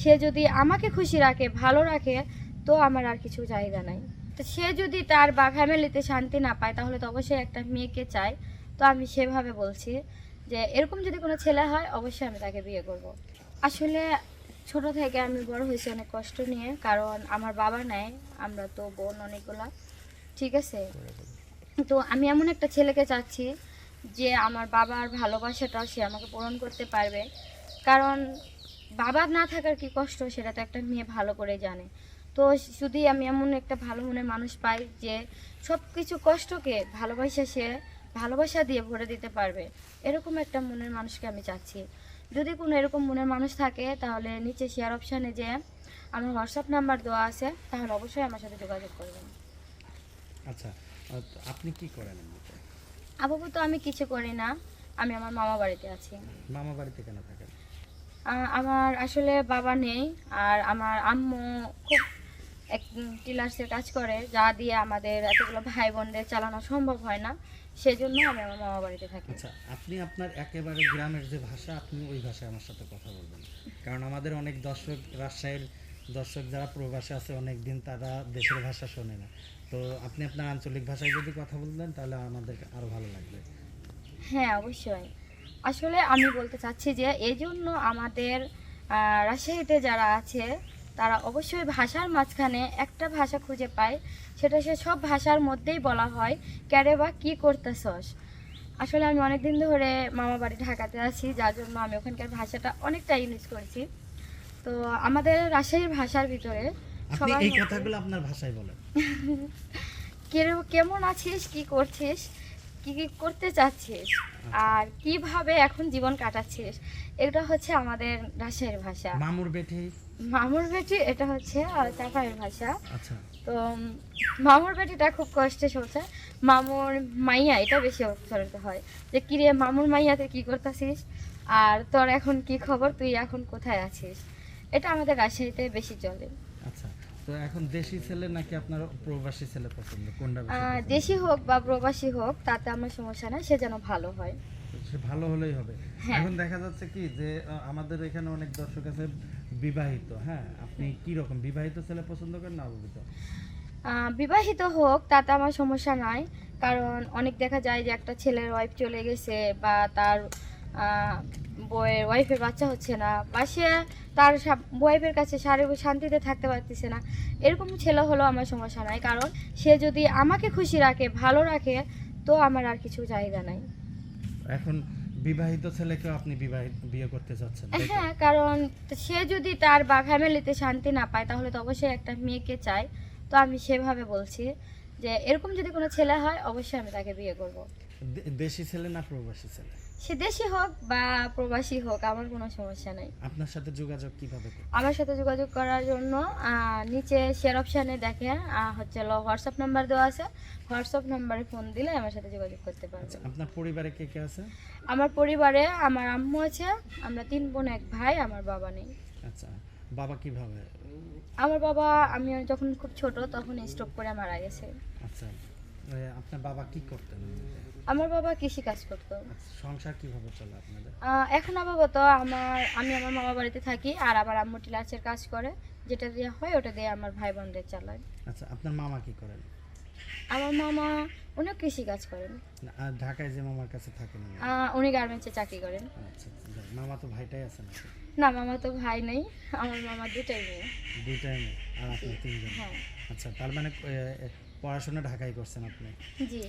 সে যদি আমাকে খুশি রাখে, ভালো রাখে, তো আমার আর কিছু চাহিদা নাই। তো সে যদি তার বা ফ্যামিলিতে শান্তি না পায়, তাহলে তো অবশ্যই একটা মেয়েকে চায়। তো আমি সেভাবে বলছি যে এরকম যদি কোনো ছেলে হয়, অবশ্যই আমি তাকে বিয়ে করব। আসলে ছোট থেকে আমি বড় হয়েছি অনেক কষ্ট নিয়ে, কারণ আমার বাবা নাই, আমরা তো বোন অনেকগুলা, ঠিক আছে। তো আমি এমন একটা ছেলেকে চাচ্ছি যে আমার বাবার ভালোবাসাটা সে আমাকে পূরণ করতে পারবে। কারণ বাবা না থাকার কি কষ্ট, সেটা তো একটা মেয়ে ভালো করে জানে। তো যদি আমি এমন একটা ভালো মনের মানুষ পাই যে সব কিছু কষ্টকে ভালোবাসা, সে ভালোবাসা দিয়ে ভরে দিতে পারবে, এরকম একটা মনের মানুষকে আমি চাচ্ছি। যদি কোনো এরকম মনের মানুষ থাকে, তাহলে নিচে শেয়ার অপশানে যে আমার হোয়াটসঅ্যাপ নাম্বার দেওয়া আছে, তাহলে অবশ্যই আমার সাথে যোগাযোগ করবেন। আচ্ছা, তো আপনি কি করেন এমনিতে? আপাতত আমি কিছু করি না, আমি আমার মামা বাড়িতে আছি। মামা বাড়িতে কেন থাকেন? আমার আসলে বাবা নেই, আর আমার আম্মু খুব এক টিলার্সের কাজ করে, যা দিয়ে আমাদের এতগুলো ভাই বোনদের চালানো সম্ভব হয় না, সেজন্য আমি আমার মামা বাড়িতে থাকি। আচ্ছা, আপনি আপনার একেবারে গ্রামের যে ভাষা, আপনি ওই ভাষায় আমার সাথে কথা বলবেন। কারণ আমাদের অনেক দর্শক, রাজশাহীর দর্শক যারা প্রবাসে আছে অনেক দিন, তারা দেশের ভাষা শোনে না। তো আপনি আপনার আঞ্চলিক ভাষায় যদি কথা বলতেন, তাহলে আমাদের আরও ভালো লাগবে। হ্যাঁ, অবশ্যই। আসলে আমি বলতে চাচ্ছি যে এই জন্য আমাদের রাজশাহীতে যারা আছে, তারা অবশ্যই ভাষার মাঝখানে একটা ভাষা খুঁজে পায়, সেটা সে সব ভাষার মধ্যেই বলা হয়, ক্যারে বা কী করতেছস। আসলে আমি অনেক দিন ধরে মামা বাড়ি ঢাকাতে আছি, যার জন্য আমি ওখানকার ভাষাটা অনেকটা ইউজ করছি। তো আমাদের রাজশাহীর ভাষার ভিতরে আপনি সবার এই মধ্যে কথাগুলো আপনার ভাষায় বলেন। কেমন আছিস, কি করছিস, কি কি করতে চাচ্ছিস, আচ্ছা। আর কিভাবে এখন জীবন কাটাচ্ছিস, এটা হচ্ছে আমাদের রাজশাহীর ভাষা। মামুর বেঠি। মামুর বেটি এটা হচ্ছে চাপাইয়ের ভাষা। আচ্ছা। তো মামুর বেটিটা খুব কষ্টে চলছে। মামুর মাইয়া এটা বেশি উচ্চারিত হয়, যে কিরে মামুর মাইয়াতে কি করতেছিস, আর তোর এখন কি খবর, তুই এখন কোথায় আছিস। এটা আমাদের রাজশাহীতে বেশি চলে। আচ্ছা, তো এখন দেশি ছেলে নাকি আপনার প্রবাসী ছেলে পছন্দ, কোনটা বেশি পছন্দ? দেশি হোক বা প্রবাসী হোক, তাতে আমার সমস্যা নাই, সে যেন ভালো হয়। সে ভালো হলেই হবে। হ্যাঁ। এখন দেখা যাচ্ছে কি যে আমাদের এখানে অনেক দর্শক আছে বিবাহিত। হ্যাঁ, আপনি কি রকম বিবাহিত ছেলে পছন্দ করেন না অবিবাহিত? বিবাহিত হোক, তাতে আমার সমস্যা নাই। কারণ অনেক দেখা যায় যে একটা ছেলের ওয়াইফ চলে গেছে, বা তার বউয়ের ওয়াইফের বাচ্চা হচ্ছে না, বা সে তার ওয়াইফের কাছে শান্তিতে থাকতে পারতেছে না, এরকম ছেলে হলেও আমার সমস্যা নাই। কারণ সে যদি আমাকে খুশি রাখে, ভালো রাখে, তো আমার আর কিছু চাহিদা নাই। এখন বিবাহিত ছেলেকেও আপনি বিয়ে করতে চাচ্ছেন, তাই তো? হ্যাঁ, কারণ সে যদি তার বা ফ্যামিলিতে শান্তি না পায়, তাহলে তো অবশ্যই একটা মেয়েকে চায়। তো আমি সেভাবে বলছি যে এরকম যদি কোনো ছেলে হয়, অবশ্যই আমি তাকে বিয়ে করব। দেশি ছেলে না প্রবাসী ছেলে? সে দেশি হোক বা প্রবাসী হোক, আমার কোনো সমস্যা নেই। আপনার সাথে যোগাযোগ কিভাবে করতে? আমার সাথে যোগাযোগ করার জন্য নিচে শেয়ার অপশানে দেখেন হচ্ছে হোয়াটসঅ্যাপ নাম্বার দেওয়া আছে, হোয়াটসঅ্যাপ নাম্বারে ফোন দিলে আমার সাথে যোগাযোগ করতে আচ্ছা, পারবেন। আপনার পরিবারে কে কে আছে? আমার পরিবারে আমার আম্মু আছে, আমরা 3 বোন 1 ভাই, আমার বাবা নেই। আচ্ছা, বাবা কিভাবে? আমার বাবা, আমি যখন খুব ছোট তখন স্ট্রোক করে মারা গেছে। আচ্ছা, আপনার বাবা কি করতেন এমনিতে? আমার বাবা কৃষি কাজ করতো। আচ্ছা, সংসার কিভাবে চলে আপনাদের? এখন আপাতত আমি আমার মামা বাড়িতে থাকি, আর আমার আম্মু টিলার্সের কাজ করে, যেটা দিয়ে হয় ওটা দিয়ে আমার ভাই বোনদের চালায়। আচ্ছা, আপনার মামা কি করেন? আমার মামা, উনিও কৃষি কাজ করেন। না, আর ঢাকায় যে মামার কাছে থাকেন উনি? উনি গার্মেন্টসে চাকরি করেন। আচ্ছা, যাক, মামা তো ভাইটাই আছে নাকি? না, মামা তো ভাই নেই, আমার মামা দুটাই মেয়ে। দুইটাই মেয়ে, আর জি। আপনি তিনজন? হ্যাঁ। আচ্ছা, তার মানে পড়াশোনা ঢাকায় করছেন আপনি? জি।